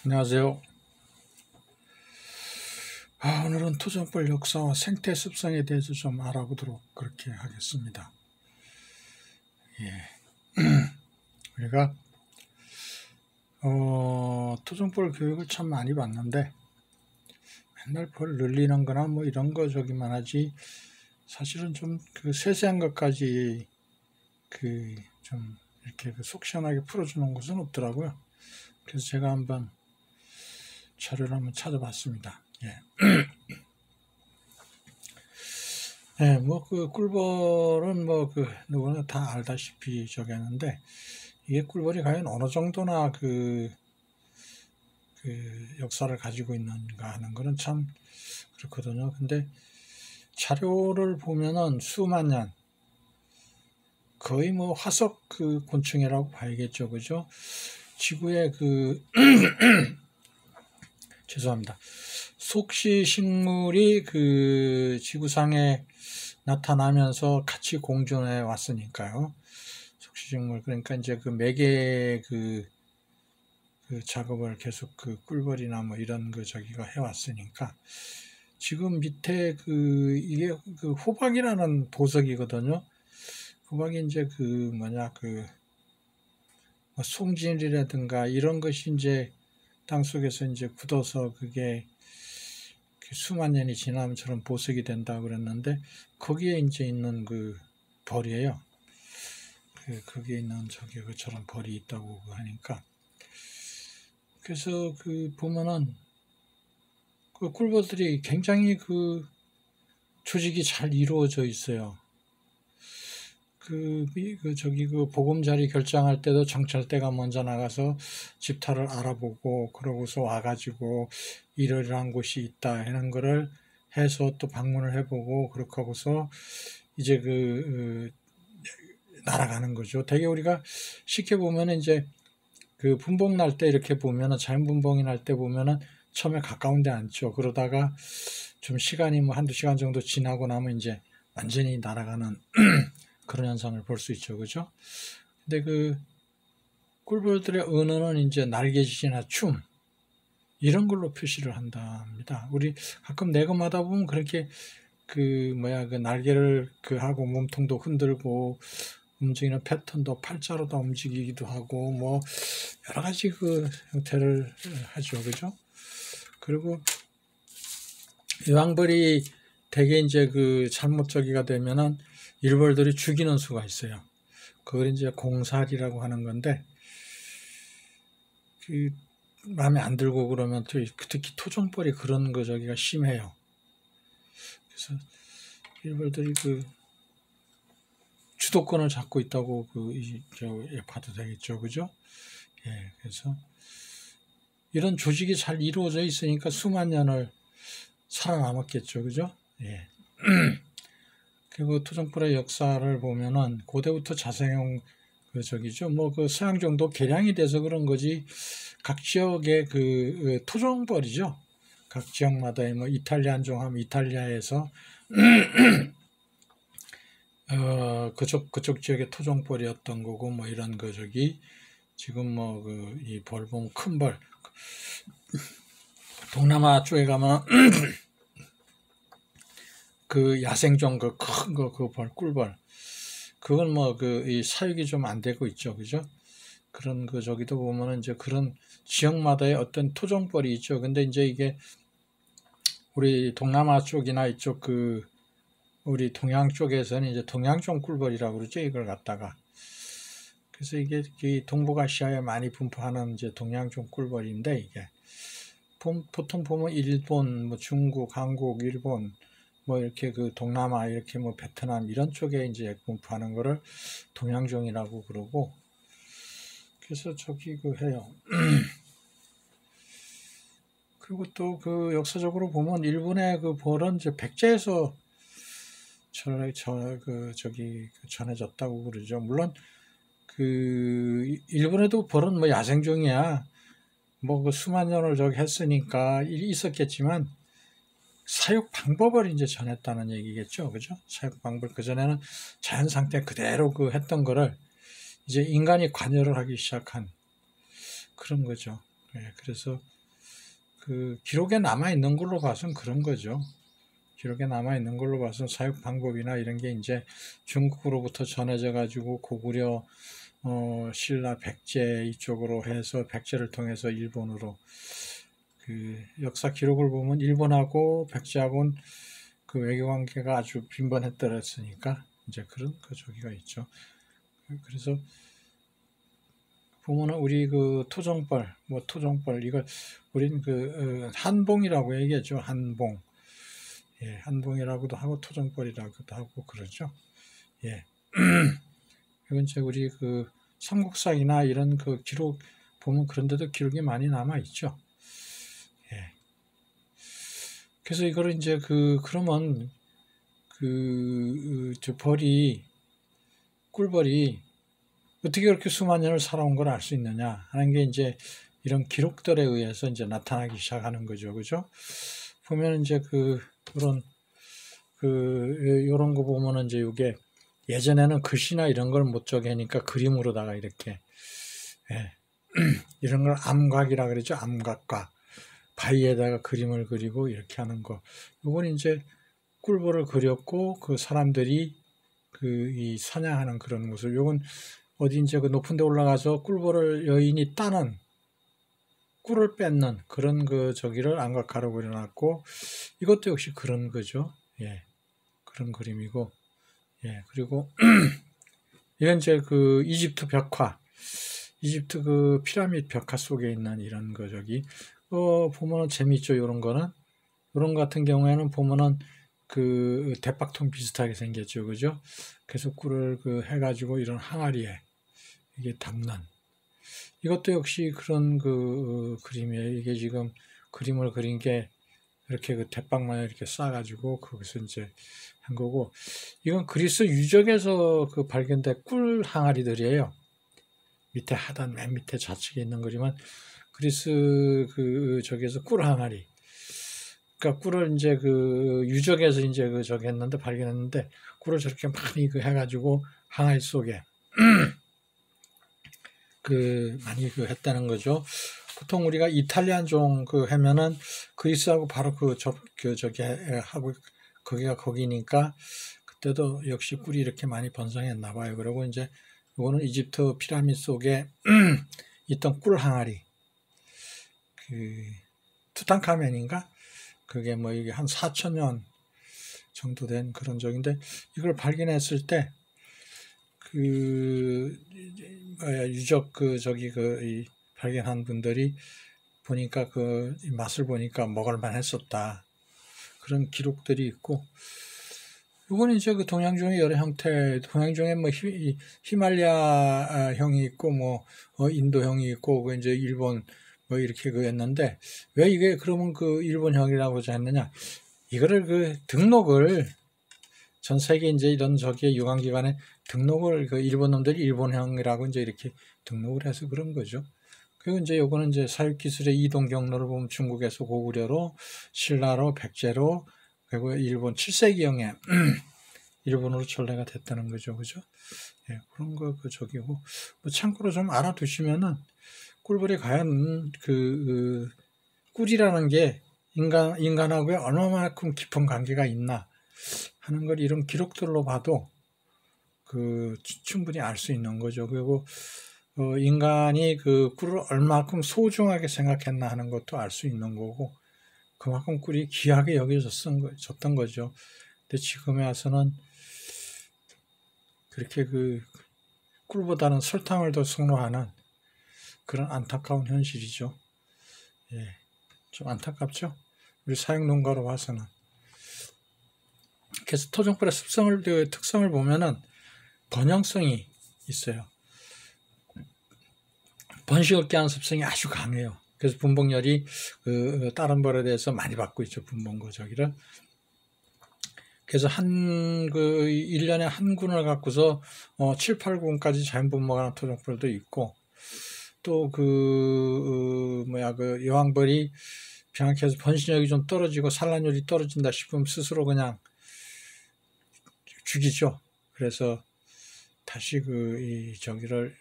안녕하세요. 오늘은 토종벌 역사와 생태 습성에 대해서 좀 알아보도록 그렇게 하겠습니다. 우리가 토종벌 교육을 참 많이 받는데 맨날 벌 늘리는 거나 뭐 이런 거 저기만 하지 사실은 좀 그 세세한 것까지 좀 이렇게 속 시원하게 풀어주는 것은 없더라고요. 그래서 제가 한번 자료를 한번 찾아봤습니다. 뭐 꿀벌은 누구나 다 알다시피 저기하는데 이게 꿀벌이 과연 어느 정도나 역사를 가지고 있는가 하는 거는 참 그렇거든요. 근데 자료를 보면은 수만 년, 거의 뭐 화석 곤충이라고 봐야겠죠. 그죠? 지구의 죄송합니다. 속시 식물이 지구상에 나타나면서 같이 공존해 왔으니까요. 속시 식물, 그러니까 이제 매개 작업을 계속 꿀벌이나 뭐 이런 저기가 해왔으니까 지금 밑에 이게 호박이라는 보석이거든요. 호박이 이제 뭐 송진이라든가 이런 것이 이제 땅 속에서 이제 굳어서 그게 수만 년이 지나면 저런 보석이 된다고 그랬는데 거기에 이제 있는 벌이에요. 거기에 있는 저런 벌이 있다고 하니까 그래서 보면은 꿀벌들이 굉장히 조직이 잘 이루어져 있어요. 보금자리 결정할 때도 정찰대가 먼저 나가서 집터를 알아보고 그러고서 와가지고 이러이러한 곳이 있다 하는 거를 해서 또 방문을 해보고 그렇게 하고서 이제 날아가는 거죠. 되게 우리가 쉽게 보면은 이제 분봉 날 때 이렇게 보면은 자연 분봉이 날 때 보면은 처음에 가까운 데 앉죠. 그러다가 좀 시간이 뭐 한두 시간 정도 지나고 나면 이제 완전히 날아가는 그런 현상을 볼 수 있죠. 그죠? 근데 꿀벌들의 언어는 이제 날개짓이나 춤, 이런 걸로 표시를 한답니다. 우리 가끔 내검하다 보면 그렇게 날개를 하고 몸통도 흔들고 움직이는 패턴도 팔자로도 움직이기도 하고 뭐 여러 가지 형태를 하죠. 그죠? 그리고 유황벌이 되게 이제 잘못 저기가 되면은 일벌들이 죽이는 수가 있어요. 그걸 이제 공살이라고 하는 건데, 마음에 안 들고 그러면 특히 토종벌이 그런 저기가 심해요. 그래서 일벌들이 주도권을 잡고 있다고 봐도 되겠죠. 그죠? 그래서 이런 조직이 잘 이루어져 있으니까 수만 년을 살아남았겠죠. 그죠? 그리고 토종벌의 역사를 보면은 고대부터 자생용 서양정도 개량이 돼서 그런 거지 각 지역의 토종벌이죠. 각 지역마다의 뭐 이탈리안종 하면 이탈리아에서 그쪽 지역의 토종벌이었던 거고 뭐 이런 지금 이 벌 보면 큰 벌 동남아 쪽에 가면 야생종 큰 벌 꿀벌 그건 이 사육이 좀 안 되고 있죠. 그죠? 그런 저기도 보면은 이제 그런 지역마다의 어떤 토종벌이 있죠. 근데 이제 이게 우리 동남아 쪽이나 이쪽 우리 동양 쪽에서는 이제 동양종 꿀벌이라고 그러죠. 이걸 갖다가. 그래서 이게 동북아시아에 많이 분포하는 이제 동양종 꿀벌인데 이게 보통 보면 일본, 뭐 중국, 한국, 일본 뭐 이렇게 동남아 이렇게 뭐 베트남 이런 쪽에 이제 분포하는 거를 동양종이라고 그러고 그래서 해요. 그리고 또 역사적으로 보면 일본의 벌은 이제 백제에서 전해졌다고 그러죠. 물론 일본에도 벌은 뭐 야생종이야. 뭐 수만 년을 했으니까 있었겠지만 사육 방법을 이제 전했다는 얘기겠죠. 그죠? 사육 방법. 그전에는 자연 상태 그대로 했던 거를 이제 인간이 관여를 하기 시작한 그런 거죠. 그래서 그 기록에 남아 있는 걸로 봐서는 그런 거죠. 기록에 남아 있는 걸로 봐서 사육 방법이나 이런 게 이제 중국으로부터 전해져 가지고 고구려 신라 백제 이쪽으로 해서 백제를 통해서 일본으로 그 역사 기록을 보면 일본하고 백제하고는 그 외교 관계가 아주 빈번했더랬으니까 이제 그런 그 저기가 있죠. 그래서 보면은 우리 그 토종벌 이걸 우리는 그 한봉이라고 얘기했죠. 한봉. 예, 한봉이라고도 하고 토종벌이라고도 하고 그러죠. 예. 이건 이제 우리 그 삼국사기나 이런 그 기록 보면 그런데도 기록이 많이 남아 있죠. 예. 그래서 이거를 이제 그러면 저 꿀벌이 어떻게 그렇게 수만 년을 살아온 걸 알 수 있느냐 하는 게 이제 이런 기록들에 의해서 이제 나타나기 시작하는 거죠. 그죠? 보면 이제 요런 거 보면은 이제 이게 예전에는 글씨나 이런 걸 못 적게 하니까 그림으로다가 이렇게, 예. 이런 걸 암각이라 그러죠. 암각과 바위에다가 그림을 그리고 이렇게 하는 거. 요건 이제 꿀벌을 그렸고 그 사람들이 이 사냥하는 그런 모습. 요건 어디 이제 그 높은 데 올라가서 꿀벌을 여인이 따는 꿀을 뺏는 그런 그 저기를 암각화로 그려놨고 이것도 역시 그런 거죠. 예. 그런 그림이고. 예. 그리고 이건 이제 그 이집트 벽화. 이집트 그 피라미드 벽화 속에 있는 이런 거 저기 보면은 재미있죠. 요런 거는. 요런 같은 경우에는 보면은 그 대박통 비슷하게 생겼죠. 그죠? 그래서 꿀을 해가지고 이런 항아리에 이게 담는 이것도 역시 그런 그림이에요. 이게 지금 그림을 그린 게 이렇게 그 대박만 이렇게 싸가지고 거기서 이제 한 거고 이건 그리스 유적에서 발견된 꿀 항아리들이에요. 밑에 하단 맨 밑에 좌측에 있는 거지만 그리스 저기에서 꿀 항아리. 그러니까 꿀을 이제 유적에서 이제 저기 했는데 발견했는데 꿀을 저렇게 많이 해가지고 항아리 속에 많이 했다는 거죠. 보통 우리가 이탈리안 종 하면은 그리스하고 바로 저기 하고 거기가 거기니까 그때도 역시 꿀이 이렇게 많이 번성했나 봐요. 그리고 이제 이거는 이집트 피라미드 속에 있던 꿀 항아리. 투탕카멘인가? 그게 뭐 이게 한 4,000년 정도 된 그런 적인데 이걸 발견했을 때 유적 이 발견한 분들이 보니까 맛을 보니까 먹을만 했었다. 그런 기록들이 있고, 이거는 이제 동양종의 여러 형태, 동양종의 뭐 히말라야형이 있고, 뭐 인도형이 있고, 이제 일본 뭐 이렇게 했는데 왜 이게 그러면 일본형이라고 했느냐? 이거를 등록을 전 세계 이제 이런 저기에 유관기관에 등록을 일본 놈들이 일본형이라고 이제 이렇게 등록을 해서 그런 거죠. 그리고 이제 요거는 이제 사육기술의 이동 경로를 보면 중국에서 고구려로, 신라로, 백제로, 그리고 일본 7세기형에 일본으로 전래가 됐다는 거죠. 그죠? 예, 그런 저기고. 뭐 참고로 좀 알아두시면은 꿀벌이 과연 꿀이라는 게 인간하고 얼마만큼 깊은 관계가 있나 하는 걸 이런 기록들로 봐도 충분히 알 수 있는 거죠. 그리고 인간이 꿀을 얼마큼 소중하게 생각했나 하는 것도 알 수 있는 거고 그만큼 꿀이 귀하게 여겨졌던 거죠. 근데 지금에 와서는 그렇게 꿀보다는 설탕을 더 선호하는 그런 안타까운 현실이죠. 예, 좀 안타깝죠. 우리 사육농가로 봐서는. 그래서 토종꿀의 특성을 보면은 번영성이 있어요. 번식을 깨하는 습성이 아주 강해요. 그래서 분봉열이 다른 벌에 대해서 많이 받고 있죠. 분봉거 저기를. 그래서 1년에 한 군을 갖고서 7, 8군까지 자연 분봉하는 토종벌도 있고 또 여왕벌이 병약해서 번식력이 좀 떨어지고 산란율이 떨어진다 싶으면 스스로 그냥 죽이죠. 그래서 다시 저기를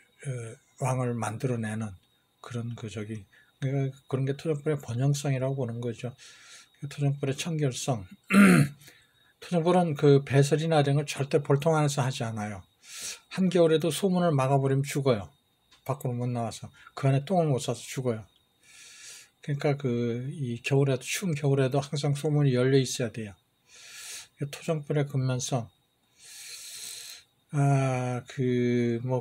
왕을 만들어내는 그런 그러니까 그런 게 토종벌의 번영성이라고 보는 거죠. 토종벌의 청결성. 토종벌은 그 배설이나 이런 걸 절대 볼통 안에서 하지 않아요. 한겨울에도 소문을 막아버리면 죽어요. 밖으로 못 나와서. 그 안에 똥을 못 싸서 죽어요. 그러니까 이 겨울에도, 추운 겨울에도 항상 소문이 열려 있어야 돼요. 토종벌의 근면성.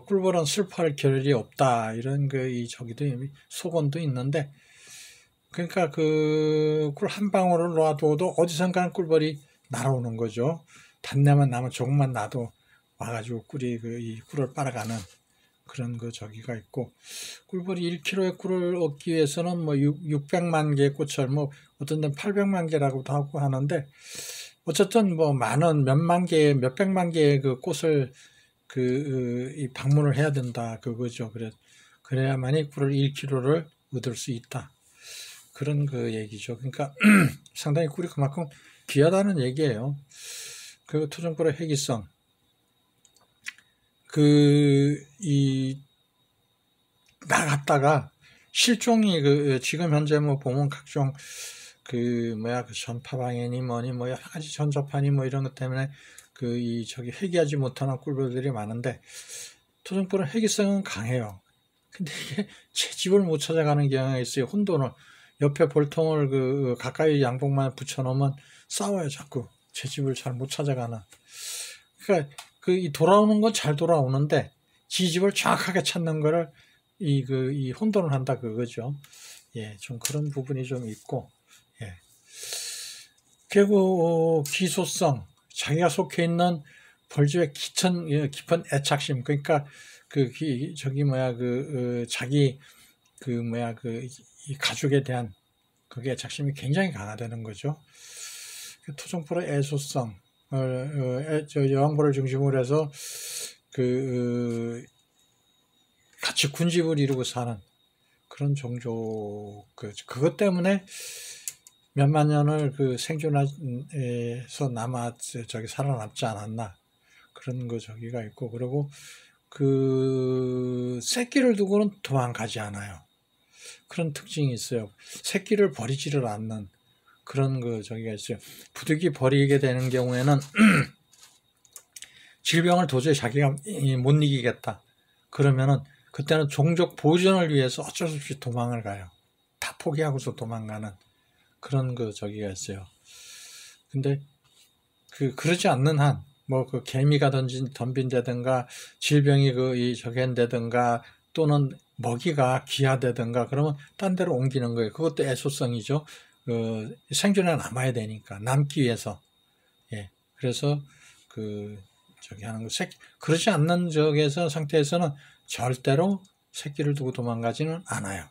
꿀벌은 슬퍼할 겨를이 없다. 이런 저기도, 소곤도 있는데, 그러니까 꿀 한 방울을 놔둬도 어디선가는 꿀벌이 날아오는 거죠. 단내만 나면 조금만 놔도 와가지고 이 꿀을 빨아가는 그런 저기가 있고, 꿀벌이 1kg의 꿀을 얻기 위해서는 600만 개의 꽃을 어떤 데는 800만 개라고도 하고 하는데, 어쨌든 몇만 개, 몇백만 개의 그 꽃을 이 방문을 해야 된다. 그거죠. 그래야만이 꿀을 1kg를 얻을 수 있다. 그런 얘기죠. 그러니까 상당히 꿀이 그만큼 귀하다는 얘기예요. 토종꿀의 회기성. 나갔다가 실종이 지금 현재 보면 각종 전파방해니 여러 가지 전자파니 이런 것 때문에 회귀하지 못하는 꿀벌들이 많은데, 토종꿀은 회기성은 강해요. 근데 이게 채집을 못 찾아가는 경향이 있어요. 혼돈을. 옆에 볼통을 가까이 양봉만 붙여놓으면 싸워요, 자꾸. 채집을 잘 못 찾아가는. 그러니까 이 돌아오는 건 잘 돌아오는데, 지집을 정확하게 찾는 거를 이 혼돈을 한다, 그거죠. 예, 좀 그런 부분이 좀 있고, 예. 그리고 기소성. 자기가 속해 있는 벌집의 깊은 애착심. 그러니까 자기 이 가족에 대한 그게 애착심이 굉장히 강화되는 거죠. 토종벌의 애소성. 여왕벌을 중심으로 해서 같이 군집을 이루고 사는 그런 종족. 그것 때문에 몇만 년을 생존해서 살아남지 않았나. 그런 저기가 있고, 그리고 새끼를 두고는 도망가지 않아요. 그런 특징이 있어요. 새끼를 버리지를 않는 그런 저기가 있어요. 부득이 버리게 되는 경우에는 질병을 도저히 자기가 못 이기겠다. 그러면은 그때는 종족 보존을 위해서 어쩔 수 없이 도망을 가요. 다 포기하고서 도망가는 그런 저기가 있어요. 근데 그러지 않는 한, 개미가 덤빈다든가, 질병이 저기한다든가, 또는 먹이가 귀하다든가, 그러면 딴 데로 옮기는 거예요. 그것도 애소성이죠. 생존에 남아야 되니까, 남기 위해서. 예. 그래서, 하는 거. 그러지 않는 상태에서는 절대로 새끼를 두고 도망가지는 않아요.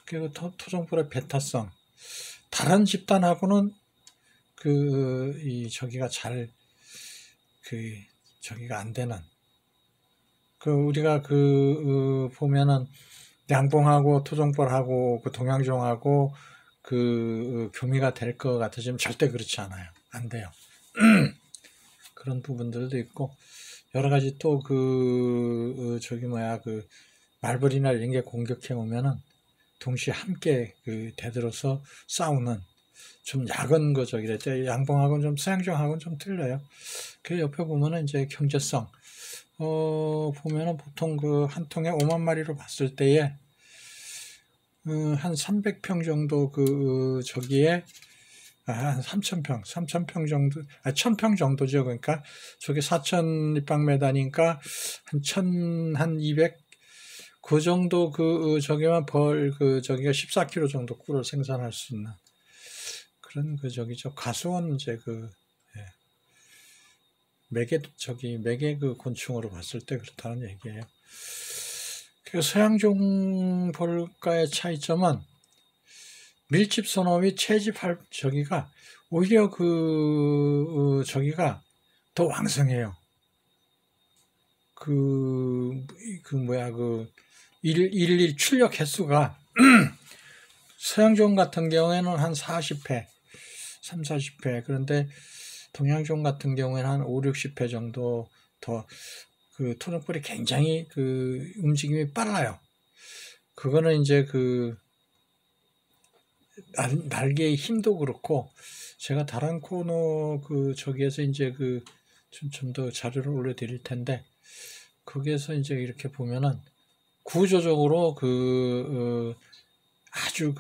그리고 토종벌의 배타성. 다른 집단하고는 저기가 저기가 안 되는. 우리가 보면은 양봉하고 토종벌하고 동양종하고 교미가 될 것 같으시면 절대 그렇지 않아요. 안 돼요. 그런 부분들도 있고, 여러 가지 또 말벌이나 이런 게 공격해 오면은 동시에 함께 대들어서 싸우는 좀 약은 양봉하고는 좀 서양종하고는 좀 틀려요. 그 옆에 보면은 이제 경제성. 보면은 보통 한 통에 5만 마리로 봤을 때에 한 300평 정도 저기에 한 3,000평 정도, 1,000평 정도죠. 그러니까 저게 4,000立方메다니까 한 200, 그 정도 저기만 저기가 14kg 정도 꿀을 생산할 수 있는 그런 가수원 예. 매개 곤충으로 봤을 때 그렇다는 얘기예요. 서양종 벌과의 차이점은 밀집 선호 및 채집할 저기가 오히려 저기가 더 왕성해요. 일일 출력 횟수가 서양종 같은 경우에는 한 40회, 30-40회. 그런데 동양종 같은 경우에는 한 5-60회 정도 더 토종벌이 굉장히 움직임이 빨라요. 그거는 이제 날개의 힘도 그렇고, 제가 다른 코너 저기에서 이제 좀 더 자료를 올려드릴 텐데, 거기에서 이제 이렇게 보면은 구조적으로 아주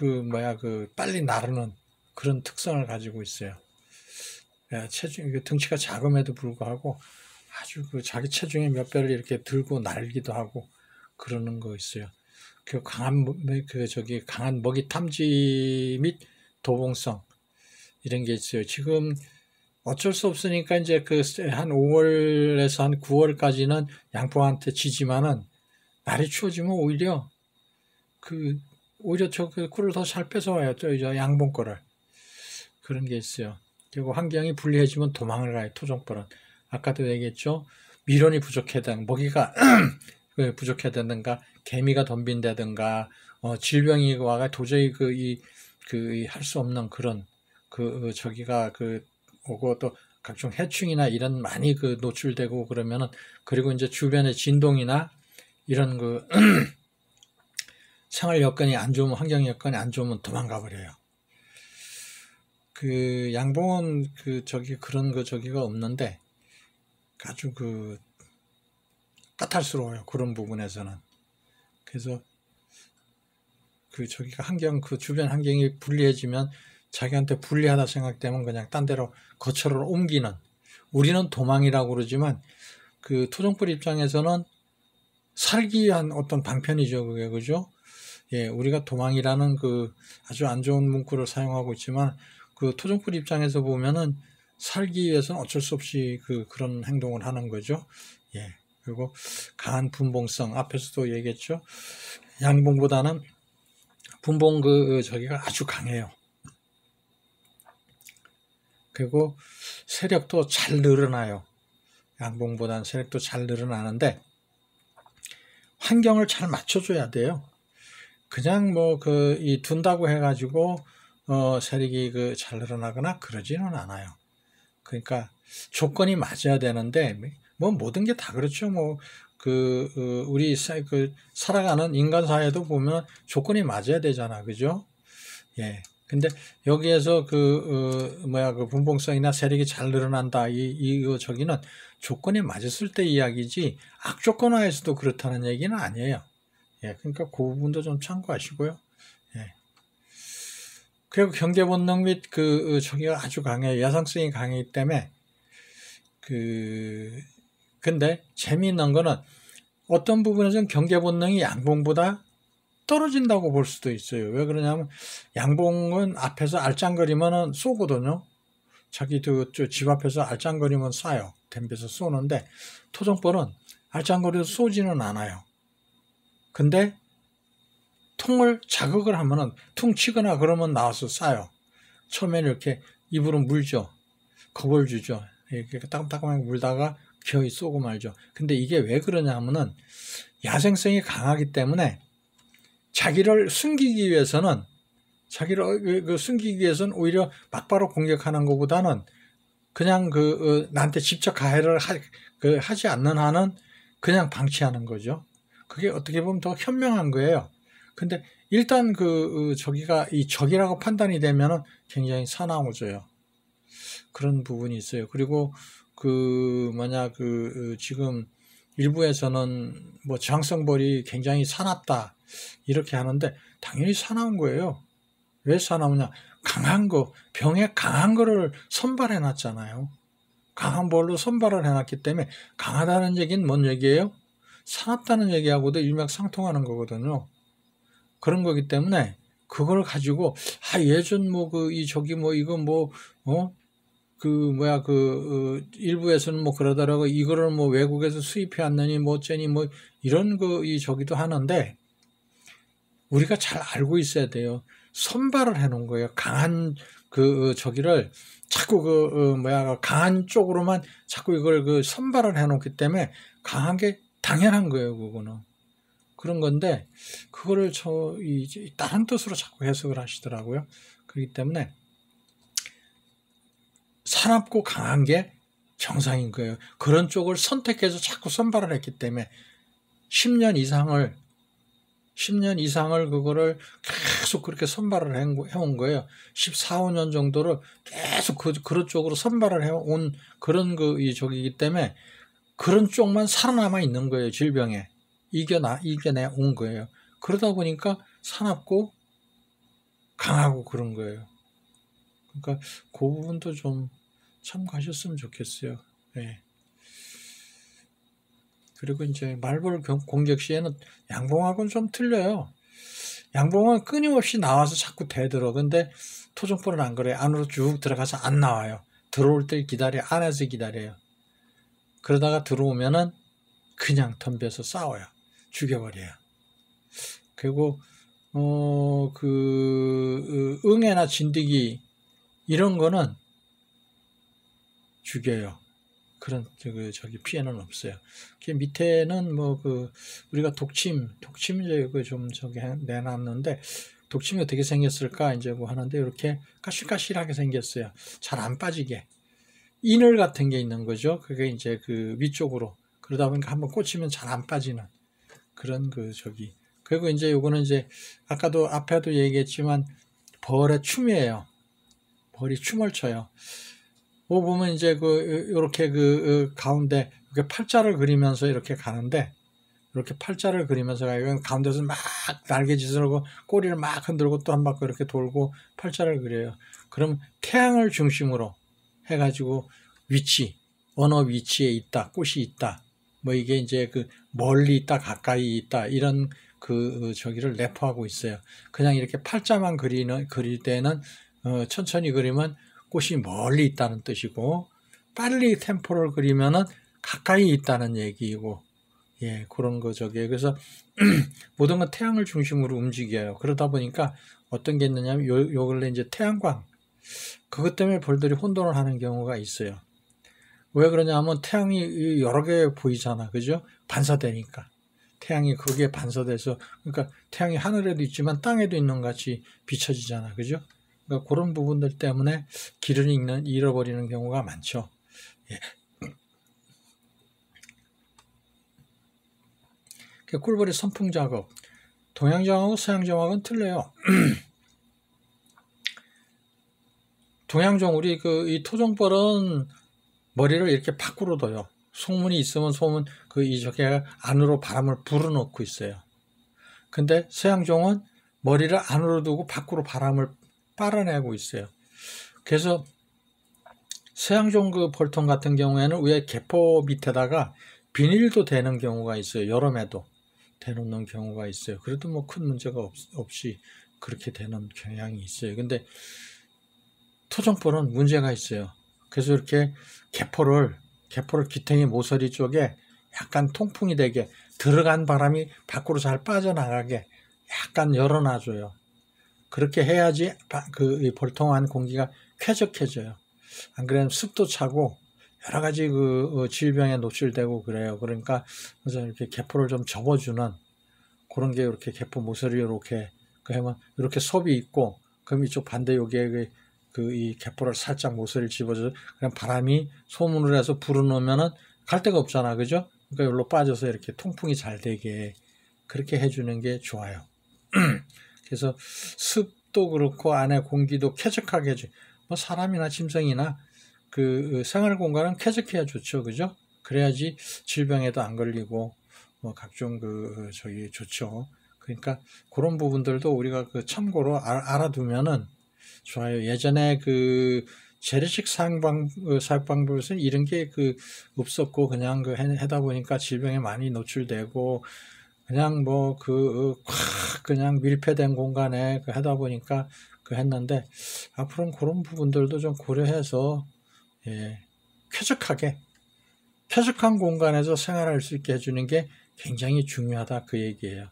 빨리 나르는 그런 특성을 가지고 있어요. 등치가 작음에도 불구하고 아주 자기 체중의 몇 배를 이렇게 들고 날기도 하고 그러는 거 있어요. 강한 먹이 탐지 및 도봉성 이런 게 있어요. 지금 어쩔 수 없으니까 이제 한 5월에서 한 9월까지는 양봉한테 지지만은 날이 추워지면 오히려 꿀을 더 잘 뺏어와요. 저 양봉 거를. 그런 게 있어요. 그리고 환경이 불리해지면 도망을 가요. 토종벌은. 아까도 얘기했죠. 미론이 부족하다든가, 먹이가 부족하다든가, 개미가 덤빈다든가, 질병이 와가 도저히 할 수 없는 그런, 저기가 오고 또 각종 해충이나 이런 많이 노출되고 그러면은, 그리고 이제 주변의 진동이나 이런 생활 여건이 안 좋으면, 환경 여건이 안 좋으면 도망가 버려요. 양봉은 그런 저기가 없는데, 아주 까탈스러워요. 그런 부분에서는. 그래서 저기가 주변 환경이 불리해지면 자기한테 불리하다 생각되면 그냥 딴 데로 거처를 옮기는, 우리는 도망이라고 그러지만 토종벌 입장에서는 살기 위한 어떤 방편이죠. 그게, 그죠? 예, 우리가 도망이라는 아주 안 좋은 문구를 사용하고 있지만 토종벌 입장에서 보면은 살기 위해서는 어쩔 수 없이 그런 행동을 하는 거죠. 예. 그리고 강한 분봉성, 앞에서도 얘기했죠. 양봉보다는 분봉 저기가 아주 강해요. 그리고 세력도 잘 늘어나요. 양봉보다는 세력도 잘 늘어나는데 환경을 잘 맞춰줘야 돼요. 그냥 둔다고 해가지고 세력이 잘 늘어나거나 그러지는 않아요. 그러니까 조건이 맞아야 되는데 모든 게 다 그렇죠. 우리 살아가는 인간 사회도 보면 조건이 맞아야 되잖아, 그죠? 예. 근데 여기에서 분봉성이나 세력이 잘 늘어난다 저기는 조건이 맞았을 때 이야기지 악조건화에서도 그렇다는 얘기는 아니에요. 예. 그러니까 그 부분도 좀 참고하시고요. 예. 그리고 경계 본능 및 저기가 아주 강해요. 야성성이 강하기 때문에 근데 재미있는 거는 어떤 부분에서는 경계 본능이 양봉보다 떨어진다고 볼 수도 있어요. 왜 그러냐면 양봉은 앞에서 알짱거리면은 쏘거든요. 자기 집 앞에서 알짱거리면 쏴요. 댐벼서 쏘는데 토종벌은 알짱거려도 쏘지는 않아요. 근데 통을 자극을 하면은 퉁 치거나 그러면 나와서 쏴요. 처음에는 이렇게 입으로 물죠. 겁을 주죠. 이렇게 따끔따끔하게 물다가 기어이 쏘고 말죠. 근데 이게 왜 그러냐 하면은 야생성이 강하기 때문에 자기를 숨기기 위해서는 오히려 막바로 공격하는 것보다는 그냥 나한테 직접 가해를 하지 않는 한은 그냥 방치하는 거죠. 그게 어떻게 보면 더 현명한 거예요. 근데 일단 저기가 이 적이라고 판단이 되면은 굉장히 사나워져요. 그런 부분이 있어요. 그리고 지금 일부에서는 저항성벌이 굉장히 사납다 이렇게 하는데 당연히 사나운 거예요. 왜 사나우냐? 병에 강한 거를 선발해 놨잖아요. 강한 벌로 선발을 해놨기 때문에 강하다는 얘기는 뭔 얘기예요? 사납다는 얘기하고도 일맥상통하는 거거든요. 그런 거기 때문에 그걸 가지고 예전 일부에서는 그러더라고. 이거를 외국에서 수입해 왔느니 어쩌니 이런 저기도 하는데 우리가 잘 알고 있어야 돼요. 선발을 해 놓은 거예요. 강한 저기를 자꾸 강한 쪽으로만 자꾸 이걸 선발을 해 놓기 때문에 강한 게 당연한 거예요. 그거는. 그런 건데 그거를 다른 뜻으로 자꾸 해석을 하시더라고요. 그렇기 때문에 사납고 강한 게 정상인 거예요. 그런 쪽을 선택해서 자꾸 선발을 했기 때문에 10년 이상을 10년 이상을 그거를 계속 그렇게 선발을 해온 거예요. 14, 15년 정도를 계속 그런 쪽으로 선발을 해온 그런 저기이기 때문에 그런 쪽만 살아남아 있는 거예요. 질병에. 이겨내 온 거예요. 그러다 보니까 사납고 강하고 그런 거예요. 그러니까 그 부분도 좀 참고하셨으면 좋겠어요. 네. 그리고 이제 말벌 공격 시에는 양봉하고는 좀 틀려요. 양봉은 끊임없이 나와서 자꾸 대들어. 근데 토종벌은 안 그래요. 안으로 쭉 들어가서 안 나와요. 들어올 때 기다려. 안에서 기다려요. 그러다가 들어오면은 그냥 덤벼서 싸워요. 죽여버려요. 그리고 응애나 진드기 이런 거는 죽여요. 그런 저기 피해는 없어요. 그 밑에는 우리가 독침 이제 좀 저기 내놨는데 독침이 어떻게 생겼을까 이제 하는데 이렇게 까실까실하게 생겼어요. 잘 안 빠지게 이늘 같은 게 있는 거죠. 그게 이제 그 위쪽으로 그러다 보니까 한번 꽂히면 잘 안 빠지는 그런 저기. 그리고 이제 요거는 이제 아까도 앞에도 얘기했지만 벌의 춤이에요. 벌이 춤을 춰요. 보면 이제 요렇게 가운데 이렇게 팔자를 그리면서 이렇게 가는데 이렇게 팔자를 그리면서 가요. 가운데서 막 날개짓을 하고 꼬리를 막 흔들고 또 한 바퀴 이렇게 돌고 팔자를 그려요. 그럼 태양을 중심으로 해가지고 어느 위치에 있다, 꽃이 있다. 이게 이제 멀리 있다, 가까이 있다, 이런 저기를 내포하고 있어요. 그냥 이렇게 팔자만 그릴 때는, 천천히 그리면 꽃이 멀리 있다는 뜻이고, 빨리 템포를 그리면은 가까이 있다는 얘기이고, 예, 그런 저기에. 그래서, 모든 건 태양을 중심으로 움직여요. 그러다 보니까 어떤 게 있느냐면, 요 근래 이제 태양광. 그것 때문에 벌들이 혼돈을 하는 경우가 있어요. 왜 그러냐면 태양이 여러 개 보이잖아. 그죠? 반사되니까. 태양이 거기에 반사돼서, 그러니까 태양이 하늘에도 있지만 땅에도 있는 것 같이 비춰지잖아. 그죠? 그러니까 그런 부분들 때문에 길을 잃어버리는 경우가 많죠. 예. 꿀벌이 선풍 작업. 동양정하고 서양정하고는 틀려요. 동양정, 우리 이 토종벌은 머리를 이렇게 밖으로 둬요. 송문이 있으면 소문, 저게 안으로 바람을 불어넣고 있어요. 근데 서양종은 머리를 안으로 두고 밖으로 바람을 빨아내고 있어요. 그래서 서양종 벌통 같은 경우에는 위에 개포 밑에다가 비닐도 대는 경우가 있어요. 여름에도 대놓는 경우가 있어요. 그래도 큰 문제가 없이 그렇게 되는 경향이 있어요. 근데 토종벌은 문제가 있어요. 그래서 이렇게 개포를 기탱이 모서리 쪽에 약간 통풍이 되게 들어간 바람이 밖으로 잘 빠져나가게 약간 열어놔줘요. 그렇게 해야지 이 벌통 안 공기가 쾌적해져요. 안 그러면 습도 차고 여러 가지 질병에 노출되고 그래요. 그러니까 그래서 이렇게 개포를 좀 접어주는 그런 게 이렇게 개포 모서리 이렇게 그러면 이렇게 섭이 있고 그럼 이쪽 반대 여기에 이 개포를 살짝 모서리를 집어줘. 그냥 바람이 소문을 해서 불어넣으면은 갈 데가 없잖아. 그죠? 그러니까 여기로 빠져서 이렇게 통풍이 잘 되게 그렇게 해주는 게 좋아요. 그래서 습도 그렇고 안에 공기도 쾌적하게 해줘. 사람이나 짐승이나 생활 공간은 쾌적해야 좋죠. 그죠? 그래야지 질병에도 안 걸리고 각종 저기 좋죠. 그러니까 그런 부분들도 우리가 참고로 알아두면은 좋아요. 예전에 재래식 사육 방법에서는 이런 게 없었고 그냥 하다 보니까 질병에 많이 노출되고 그냥 그냥 밀폐된 공간에 하다 보니까 했는데 앞으로는 그런 부분들도 좀 고려해서 예, 쾌적한 공간에서 생활할 수 있게 해주는 게 굉장히 중요하다 그 얘기예요.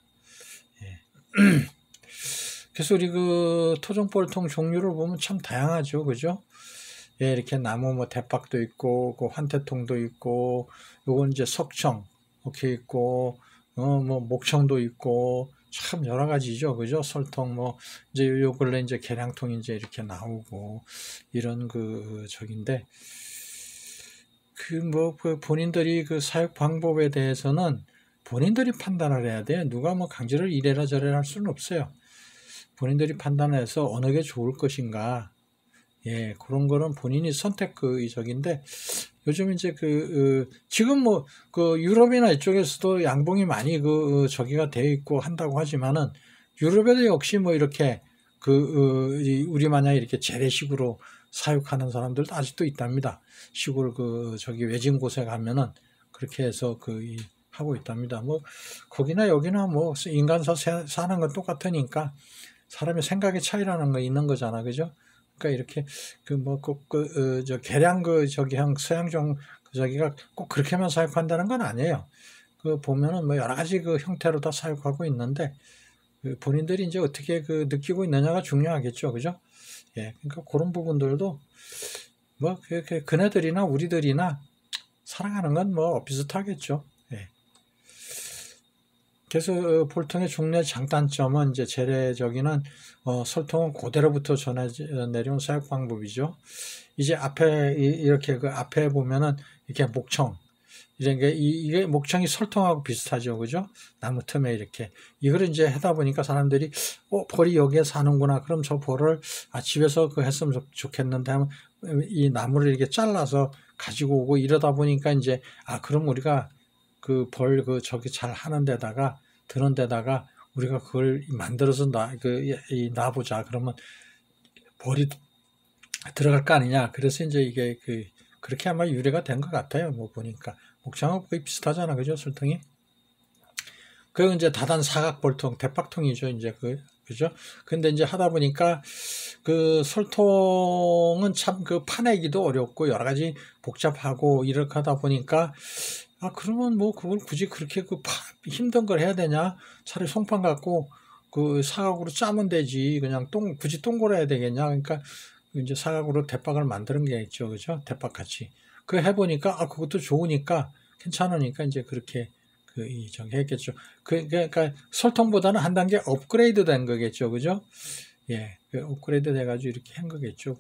예. 그래서 우리 토종벌통 종류를 보면 참 다양하죠. 그죠? 예, 이렇게 나무 대박도 있고, 환태통도 있고, 요건 이제 석청, 이렇게 있고, 목청도 있고, 참 여러 가지죠. 그죠? 설통, 이제 요 근래 이제 계량통 이제 이렇게 나오고, 이런 저긴데, 본인들이 사육 방법에 대해서는 본인들이 판단을 해야 돼. 누가 뭐 강제로 이래라 저래라 할 수는 없어요. 본인들이 판단해서 어느 게 좋을 것인가. 예, 그런 거는 본인이 선택 적인데, 요즘 이제 지금 뭐, 유럽이나 이쪽에서도 양봉이 많이 저기가 되어 있고 한다고 하지만은, 유럽에도 역시 뭐 이렇게, 우리 마냥 이렇게 재래식으로 사육하는 사람들도 아직도 있답니다. 시골 저기 외진 곳에 가면은, 그렇게 해서 하고 있답니다. 뭐, 거기나 여기나 뭐, 인간사 사는 건 똑같으니까, 사람의 생각의 차이라는 거 있는 거잖아. 그죠? 그러니까 이렇게 저 계량 저기형 서양종 저기가 꼭 그렇게만 사육한다는 건 아니에요. 보면은 뭐 여러 가지 형태로 다 사육하고 있는데 본인들이 이제 어떻게 느끼고 있느냐가 중요하겠죠. 그죠? 예. 그러니까 그런 부분들도 뭐 그네들이나 우리들이나 사랑하는 건 뭐 비슷하겠죠. 예. 그래서 볼통의 중요한 장단점은 이제 재래적인 설통은 그대로부터 전해 내려온 사육 방법이죠. 이제 앞에 이렇게 앞에 보면은 이렇게 목청 이런 게 이게 목청이 설통하고 비슷하죠, 그죠? 나무 틈에 이렇게 이걸 이제 하다 보니까 사람들이 벌이 여기에 사는구나. 그럼 저 벌을 집에서 했으면 좋겠는데 하면 이 나무를 이렇게 잘라서 가지고 오고 이러다 보니까 이제 그럼 우리가 벌 저기 잘 하는 데다가 드는 데다가 우리가 그걸 만들어서 놔보자. 그러면 벌이 들어갈 거 아니냐. 그래서 이제 이게 그렇게 아마 유래가 된 것 같아요. 뭐 보니까 목청하고 거의 비슷하잖아, 그죠? 설통이. 그리고 이제 다단 사각벌통, 대박통이죠. 이제 그죠? 근데 이제 하다 보니까 설통은 참 파내기도 어렵고 여러 가지 복잡하고 이렇게 하다 보니까 그러면 뭐 그걸 굳이 그렇게 힘든 걸 해야 되냐? 차라리 송판 갖고 사각으로 짜면 되지. 그냥 굳이 동그라 해야 되겠냐? 그러니까 이제 사각으로 대박을 만드는 게 있죠. 그죠? 대박 같이. 해보니까 그것도 좋으니까 괜찮으니까 이제 그렇게 저기 했겠죠. 그러니까 설통보다는 한 단계 업그레이드 된 거겠죠. 그죠? 예. 업그레이드 돼가지고 이렇게 한 거겠죠.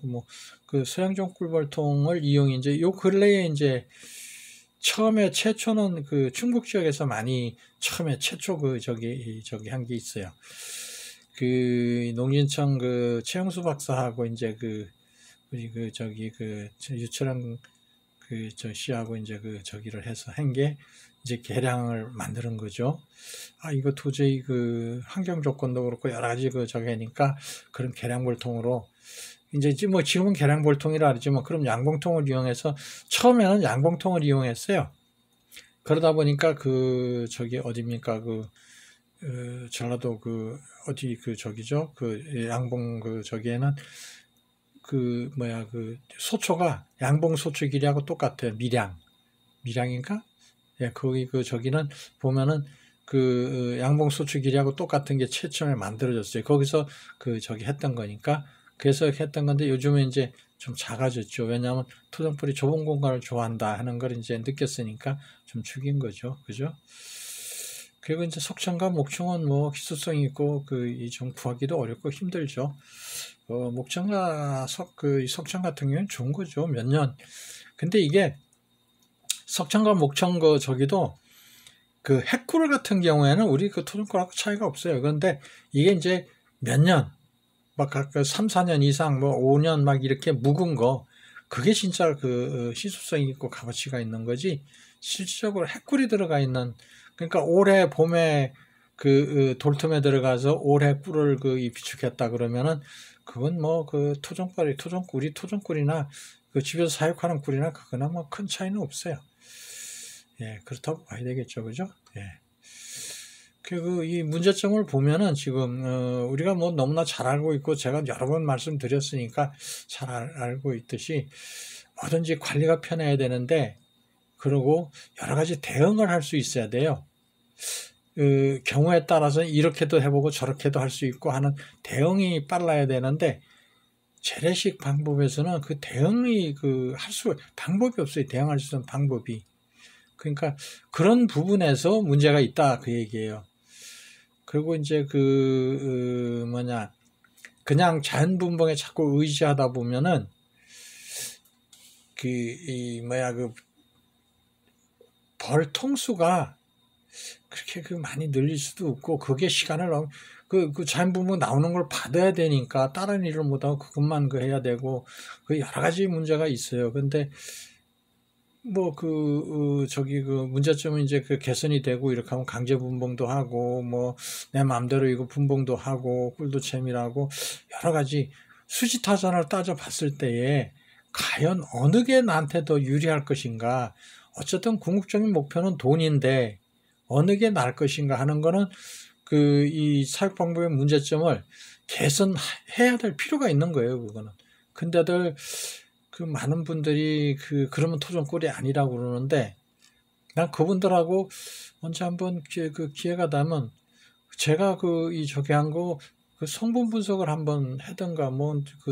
서양종 꿀벌통을 이용해 이제 요 근래에 이제 처음에 최초는 충북 지역에서 많이 처음에 최초 저기 한 게 있어요. 농진청 최영수 박사하고 이제 우리 저기 유철한 저 씨하고 이제 저기를 해서 한 게 이제 계량을 만드는 거죠. 이거 도저히 환경 조건도 그렇고 여러 가지 저기 하니까 그런 계량볼통으로 이제 뭐 지금은 계량볼통이라 하지만 그럼 양봉통을 이용해서 처음에는 양봉통을 이용했어요. 그러다 보니까 저기 어디입니까 전라도 어디 저기죠 양봉 저기에는 소초가 양봉 소초길이하고 똑같아요. 밀양인가? 예, 거기 저기는 보면은 양봉 소초길이하고 똑같은 게 최초에 만들어졌어요. 거기서 저기 했던 거니까. 그래서 했던 건데 요즘은 이제 좀 작아졌죠. 왜냐하면 토종벌이 좁은 공간을 좋아한다 하는 걸 이제 느꼈으니까 좀 죽인 거죠. 그죠? 그리고 이제 석청과 목청은 뭐 희소성이 있고 좀 구하기도 어렵고 힘들죠. 목청과 석청 같은 경우는 좋은 거죠. 몇 년. 근데 이게 석청과 목청 저기도 핵꿀 같은 경우에는 우리 토종꿀하고 차이가 없어요. 그런데 이게 이제 몇 년, 막 3, 4년 이상, 뭐 5년 막 이렇게 묵은 거, 그게 진짜 희소성이 있고 값어치가 있는 거지, 실질적으로 핵꿀이 들어가 있는, 그러니까 올해 봄에 돌틈에 들어가서 올해 꿀을 비축했다 그러면은, 그건 뭐 토종꿀이나 집에서 사육하는 꿀이나 그거나 뭐 큰 차이는 없어요. 예, 그렇다고 봐야 되겠죠. 그죠? 예. 이 문제점을 보면은 지금, 우리가 뭐 너무나 잘 알고 있고, 제가 여러 번 말씀드렸으니까 잘 알고 있듯이, 뭐든지 관리가 편해야 되는데, 그리고 여러 가지 대응을 할 수 있어야 돼요. 경우에 따라서 이렇게도 해보고 저렇게도 할 수 있고 하는 대응이 빨라야 되는데, 재래식 방법에서는 대응이 방법이 없어요. 대응할 수 있는 방법이. 그러니까 그런 부분에서 문제가 있다 그 얘기예요. 그리고 이제 그냥 자연 분봉에 자꾸 의지하다 보면은 벌 통수가 그렇게 많이 늘릴 수도 없고, 그게 시간을 자연분봉 나오는 걸 받아야 되니까 다른 일을 못하고 그것만 해야 되고, 여러 가지 문제가 있어요. 근데 문제점은 이제 개선이 되고 이렇게 하면 강제 분봉도 하고, 내 마음대로 이거 분봉도 하고, 꿀도 채밀하고, 여러 가지 수지타산을 따져봤을 때에 과연 어느 게 나한테 더 유리할 것인가. 어쨌든 궁극적인 목표는 돈인데 어느 게 나을 것인가 하는 거는 이 사육 방법의 문제점을 개선해야 될 필요가 있는 거예요, 그거는. 근데들 많은 분들이 그러면 토종꿀이 아니라고 그러는데, 난 그분들하고 언제 한번 기회가 되면 제가 한 거 성분 분석을 한번 하든가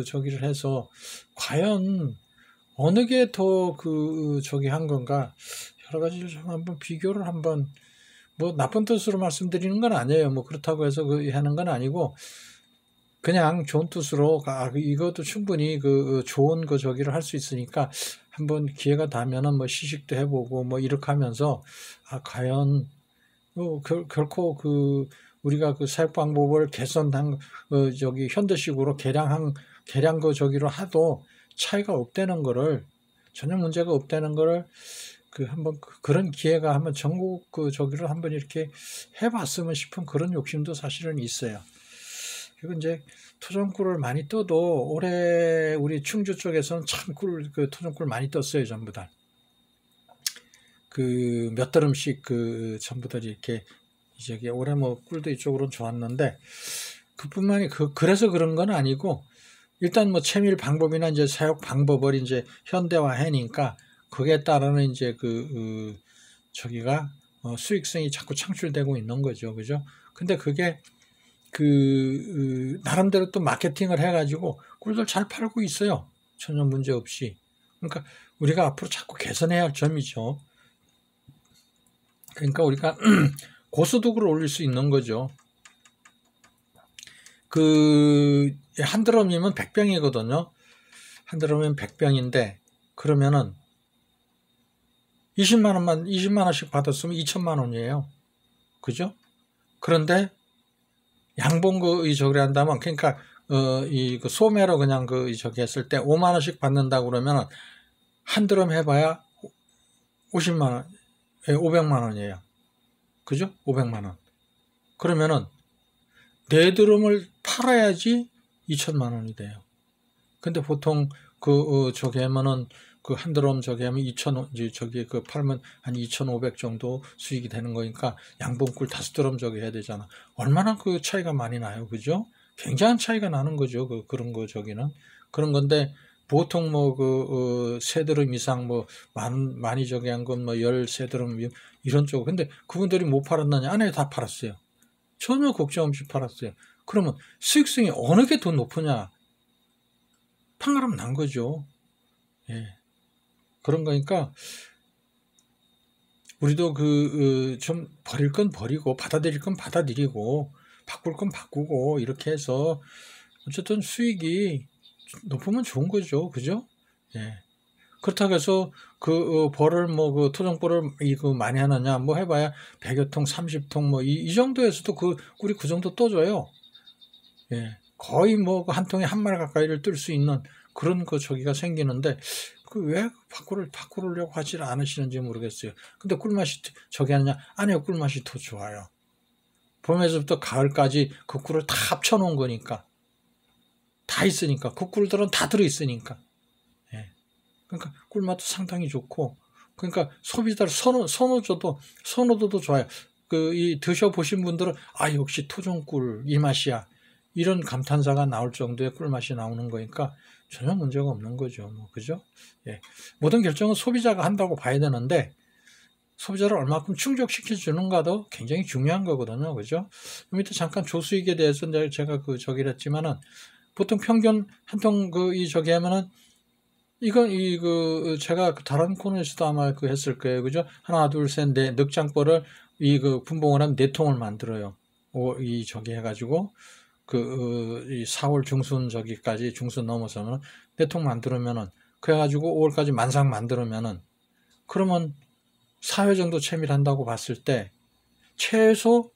저기를 해서 과연 어느 게 더 한 건가, 여러 가지를 좀 한번 비교를 한번, 나쁜 뜻으로 말씀드리는 건 아니에요. 그렇다고 해서 하는 건 아니고, 그냥 좋은 뜻으로, 이것도 충분히 좋은 저기를 할 수 있으니까 한번 기회가 되면은 시식도 해보고 이렇게 하면서, 과연 결코 우리가 사육 방법을 개선한 현대식으로 개량 저기로 하도 차이가 없다는 거를, 전혀 문제가 없다는 거를 한번 그런 기회가 한번 전국 저기를 한번 이렇게 해봤으면 싶은 그런 욕심도 사실은 있어요. 그리고 이제 토종꿀을 많이 떠도 올해 우리 충주 쪽에서는 참 토종꿀 많이 떴어요. 전부 다. 몇 드럼씩 전부 다 이렇게 올해 꿀도 이쪽으로는 좋았는데, 그뿐만이 그래서 그런 건 아니고, 일단 채밀 방법이나 이제 사육 방법을 이제 현대화하니까 거기에 따르는 이제 저기가 수익성이 자꾸 창출되고 있는 거죠. 그죠? 근데 그게 나름대로 또 마케팅을 해가지고 꿀들 잘 팔고 있어요. 전혀 문제 없이. 그러니까 우리가 앞으로 자꾸 개선해야 할 점이죠. 그러니까 우리가 고소득을 올릴 수 있는 거죠. 한 드럼이면 100병이거든요. 한 드럼이면 100병인데, 그러면은 20만 원씩 받았으면 2천만 원이에요. 그죠? 그런데 양봉 저기 한다면, 그러니까 소매로 그냥 저기 했을 때 5만 원씩 받는다고 그러면은 한 드럼 해봐야 50만 원, 500만 원이에요. 그죠? 500만 원. 그러면은 4드럼을 팔아야지 2천만 원이 돼요. 근데 보통 저기 하면은 한 드럼 저기 하면 2천, 저기 팔면 한 2,500 정도 수익이 되는 거니까 양봉꿀 5드럼 저기 해야 되잖아. 얼마나 차이가 많이 나요. 그죠? 굉장한 차이가 나는 거죠. 그런 저기는. 그런 건데, 보통 3드럼 이상 많이 저기 한 건 13드럼 이런 쪽. 근데 그분들이 못 팔았느냐? 아니, 다 팔았어요. 전혀 걱정 없이 팔았어요. 그러면 수익성이 어느 게 더 높으냐? 판가름 난 거죠. 예. 그런 거니까 우리도 좀 버릴 건 버리고 받아들일 건 받아들이고 바꿀 건 바꾸고 이렇게 해서 어쨌든 수익이 높으면 좋은 거죠. 그죠? 예. 그렇다고 해서 벌을 토종벌을 많이 하느냐, 해봐야 100여 통, 30통 이 정도에서도 꿀이 그 정도 떠줘요. 예. 거의 한 통에 한 마리 가까이를 뜰 수 있는 그런 저기가 생기는데, 왜 바꾸려고 하질 않으시는지 모르겠어요. 근데 꿀맛이 저기 하느냐? 아니요, 꿀맛이 더 좋아요. 봄에서부터 가을까지 꿀을 다 합쳐놓은 거니까. 다 있으니까. 꿀들은 다 들어있으니까. 예. 그러니까 꿀맛도 상당히 좋고, 그러니까 소비자를 선호도도 좋아요. 드셔보신 분들은, 역시 토종꿀, 이 맛이야. 이런 감탄사가 나올 정도의 꿀맛이 나오는 거니까 전혀 문제가 없는 거죠. 그죠? 예. 모든 결정은 소비자가 한다고 봐야 되는데, 소비자를 얼마큼 충족시켜 주는가도 굉장히 중요한 거거든요. 그죠? 밑에 잠깐 조수익에 대해서 제가 저기를 했지만은, 보통 평균 한 통 저기 하면은, 제가 다른 코너에서도 아마 했을 거예요. 그죠? 하나, 둘, 셋, 넷, 늑장벌을 분봉을 하면 4통을 만들어요. 저기 해가지고, 이 4월 중순 저기까지, 중순 넘어서면 4통 만들면은, 그래가지고 5월까지 만상 만들면은, 그러면 4회 정도 채밀한다고 봤을 때, 최소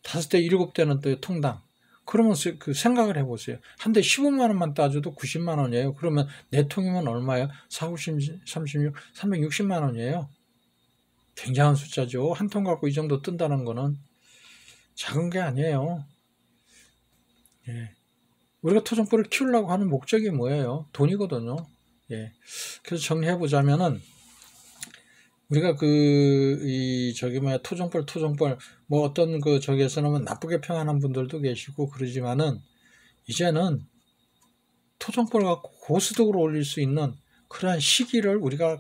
5대, 7대는 또 통당. 그러면 그 생각을 해보세요. 한 대 15만 원만 따져도 90만 원이에요. 그러면 내 통이면 얼마예요? 4, 50, 36, 360만 원이에요. 굉장한 숫자죠. 한 통 갖고 이 정도 뜬다는 거는 작은 게 아니에요. 예. 우리가 토종벌을 키우려고 하는 목적이 뭐예요? 돈이거든요. 예. 그래서 정리해보자면은, 우리가 토종벌, 뭐 어떤 저기에서는 나쁘게 평하는 분들도 계시고 그러지만은, 이제는 토종벌 갖고 고스톱으로 올릴 수 있는 그러한 시기를 우리가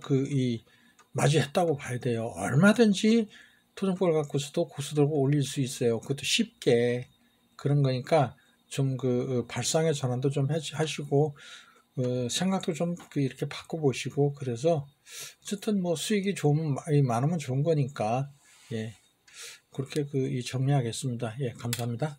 맞이했다고 봐야 돼요. 얼마든지 토종벌 갖고서도 고스톱으로 올릴 수 있어요. 그것도 쉽게. 그런 거니까 좀 발상의 전환도 좀 하시고, 생각도 좀 이렇게 바꿔보시고, 그래서 어쨌든 뭐 수익이 많으면 좋은 거니까, 예. 그렇게 정리하겠습니다. 예, 감사합니다.